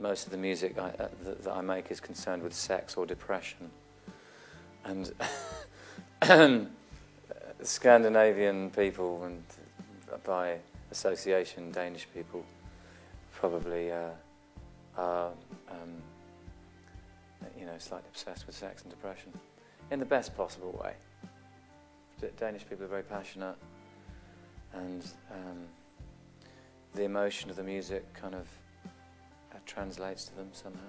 most of the music that I make is concerned with sex or depression. And Scandinavian people, and by association Danish people, probably are slightly obsessed with sex and depression in the best possible way. Danish people are very passionate, and the emotion of the music kind of translates to them somehow.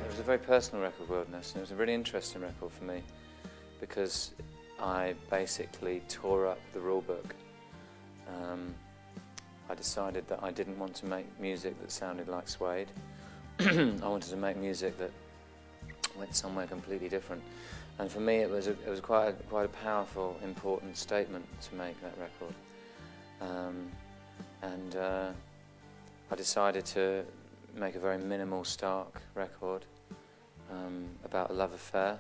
It was a very personal record, Wilderness, and it was a really interesting record for me because I basically tore up the rule book. I decided that I didn't want to make music that sounded like Suede. I wanted to make music that went somewhere completely different. And for me, it was quite a powerful, important statement to make that record. I decided to make a very minimal, stark record about a love affair.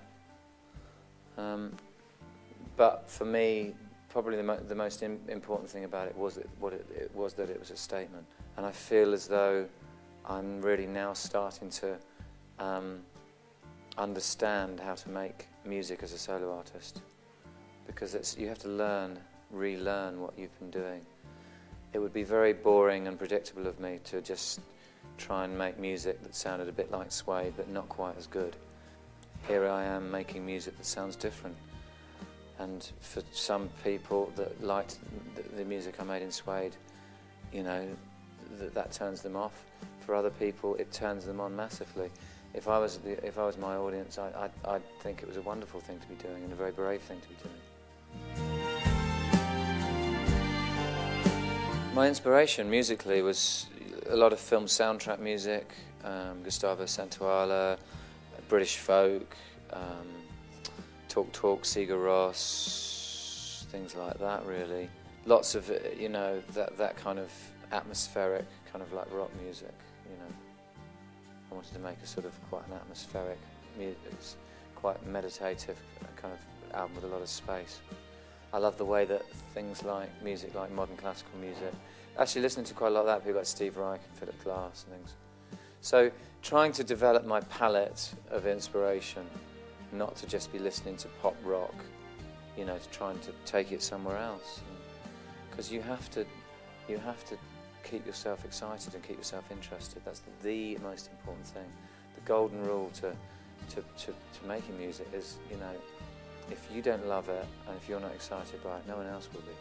But for me, probably the most important thing about it was that it was a statement. And I feel as though I'm really now starting to understand how to make music as a solo artist, because you have to relearn what you've been doing. It would be very boring and predictable of me to just try and make music that sounded a bit like Suede but not quite as good. Here I am making music that sounds different. And for some people that liked the music I made in Suede, that turns them off. For other people, it turns them on massively. If I was my audience, I'd think it was a wonderful thing to be doing and a very brave thing to be doing. My inspiration musically was a lot of film soundtrack music, Gustavo Santaolalla, British folk, Talk Talk, Sigur Rós, things like that really. Lots of, that kind of atmospheric, kind of like rock music, I wanted to make a sort of quite an atmospheric, quite meditative kind of album with a lot of space. I love the way that things like music, like modern classical music, actually listening to quite a lot of that, people like Steve Reich and Philip Glass and things. So trying to develop my palette of inspiration, not to just be listening to pop rock, to trying to take it somewhere else. Because you have to keep yourself excited and keep yourself interested. That's the most important thing. The golden rule to making music is, if you don't love it and if you're not excited by it, no one else will be.